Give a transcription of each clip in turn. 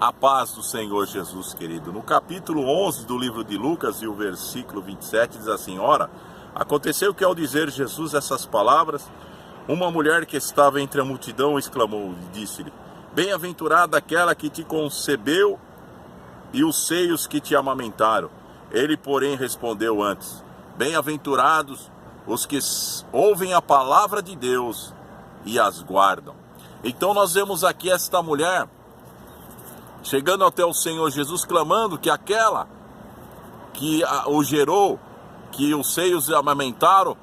A paz do Senhor Jesus, querido. No capítulo 11 do livro de Lucas e o versículo 27 diz assim: Ora, aconteceu que ao dizer Jesus essas palavras, uma mulher que estava entre a multidão exclamou e disse-lhe: Bem-aventurada aquela que te concebeu e os seios que te amamentaram. Ele, porém, respondeu antes: Bem-aventurados os que ouvem a palavra de Deus e as guardam. Então nós vemos aqui esta mulher chegando até o Senhor Jesus, clamando que aquela que o gerou, que os seios amamentaram,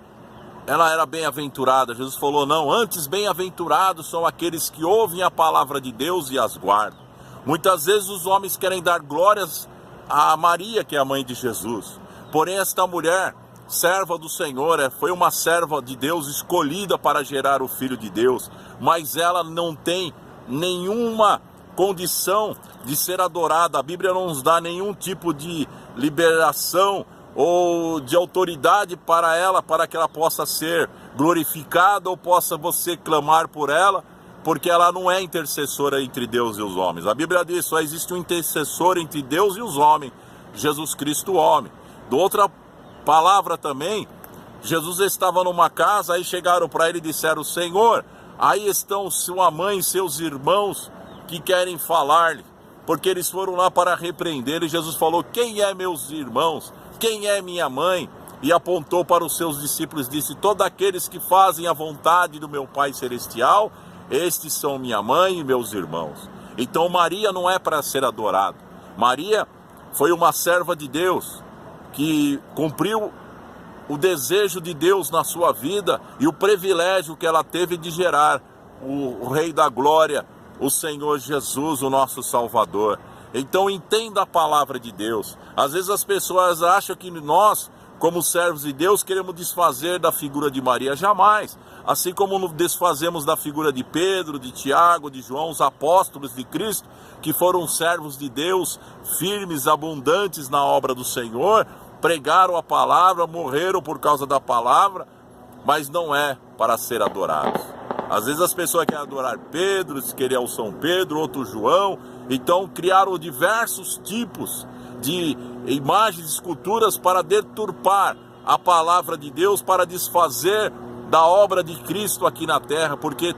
ela era bem-aventurada. Jesus falou: não, antes bem-aventurados são aqueles que ouvem a palavra de Deus e as guardam. Muitas vezes os homens querem dar glórias a Maria, que é a mãe de Jesus. Porém, esta mulher, serva do Senhor, foi uma serva de Deus escolhida para gerar o Filho de Deus, mas ela não tem nenhuma condição de ser adorada. A Bíblia não nos dá nenhum tipo de liberação ou de autoridade para ela, para que ela possa ser glorificada ou possa você clamar por ela, porque ela não é intercessora entre Deus e os homens. A Bíblia diz: só existe um intercessor entre Deus e os homens, Jesus Cristo, o homem. De outra palavra também, Jesus estava numa casa, aí chegaram para ele e disseram: Senhor, aí estão sua mãe e seus irmãos que querem falar-lhe, porque eles foram lá para repreender. E Jesus falou: quem é meus irmãos? Quem é minha mãe? E apontou para os seus discípulos e disse: todos aqueles que fazem a vontade do meu Pai Celestial, estes são minha mãe e meus irmãos. Então Maria não é para ser adorada. Maria foi uma serva de Deus, que cumpriu o desejo de Deus na sua vida e o privilégio que ela teve de gerar o Rei da Glória, o Senhor Jesus, o nosso Salvador. Então entenda a palavra de Deus. Às vezes as pessoas acham que nós, como servos de Deus, queremos desfazer da figura de Maria. Jamais. Assim como desfazemos da figura de Pedro, de Tiago, de João, os apóstolos de Cristo, que foram servos de Deus, firmes, abundantes na obra do Senhor, pregaram a palavra, morreram por causa da palavra, mas não é para ser adorados. Às vezes as pessoas querem adorar Pedro, querem o São Pedro, outro João. Então criaram diversos tipos de imagens, esculturas para deturpar a palavra de Deus, para desfazer da obra de Cristo aqui na terra, porque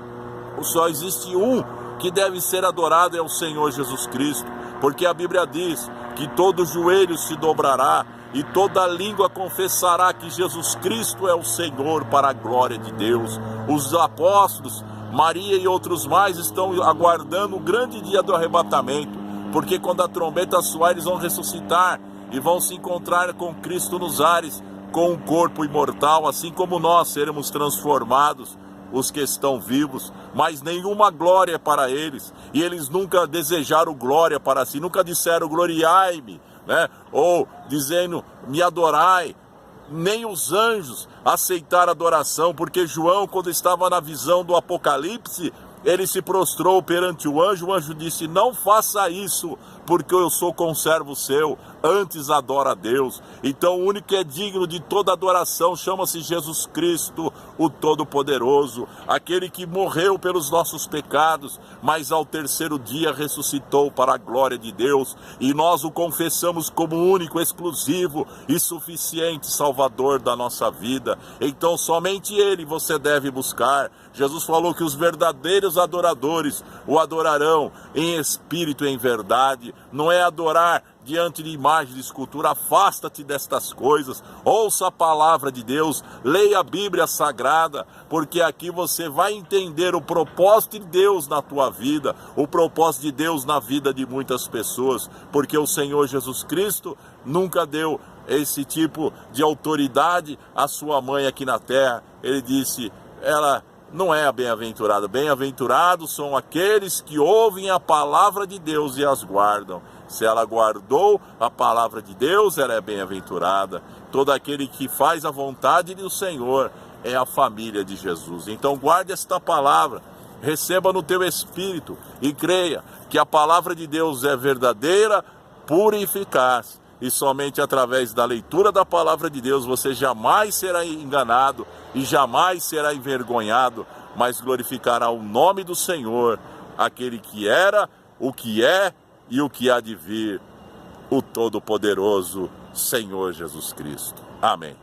só existe um que deve ser adorado, é o Senhor Jesus Cristo, porque a Bíblia diz que todo joelho se dobrará e toda língua confessará que Jesus Cristo é o Senhor, para a glória de Deus. Os apóstolos, Maria e outros mais estão aguardando o grande dia do arrebatamento, porque quando a trombeta soar, eles vão ressuscitar e vão se encontrar com Cristo nos ares, com um corpo imortal, assim como nós seremos transformados, os que estão vivos. Mas nenhuma glória é para eles, e eles nunca desejaram glória para si, nunca disseram gloriai-me, né? Ou dizendo me adorai. Nem os anjos aceitaram adoração, porque João, quando estava na visão do Apocalipse, ele se prostrou perante o anjo disse: não faça isso, porque eu sou conservo seu, antes adora a Deus. Então o único que é digno de toda adoração chama-se Jesus Cristo, o Todo-Poderoso, aquele que morreu pelos nossos pecados, mas ao terceiro dia ressuscitou para a glória de Deus, e nós o confessamos como único, exclusivo e suficiente Salvador da nossa vida. Então somente Ele você deve buscar. Jesus falou que os verdadeiros adoradores o adorarão em espírito e em verdade. Não é adorar diante de imagem de escultura. Afasta-te destas coisas, ouça a palavra de Deus, leia a Bíblia Sagrada, porque aqui você vai entender o propósito de Deus na tua vida, o propósito de Deus na vida de muitas pessoas, porque o Senhor Jesus Cristo nunca deu esse tipo de autoridade à sua mãe aqui na terra. Ele disse: ela não é a bem-aventurada. Bem-aventurados são aqueles que ouvem a palavra de Deus e as guardam. Se ela guardou a palavra de Deus, ela é bem-aventurada. Todo aquele que faz a vontade do Senhor é a família de Jesus. Então guarde esta palavra, receba no teu espírito e creia que a palavra de Deus é verdadeira, pura e eficaz. E somente através da leitura da palavra de Deus você jamais será enganado e jamais será envergonhado, mas glorificará o nome do Senhor, aquele que era, o que é e o que há de vir, o Todo-Poderoso Senhor Jesus Cristo. Amém.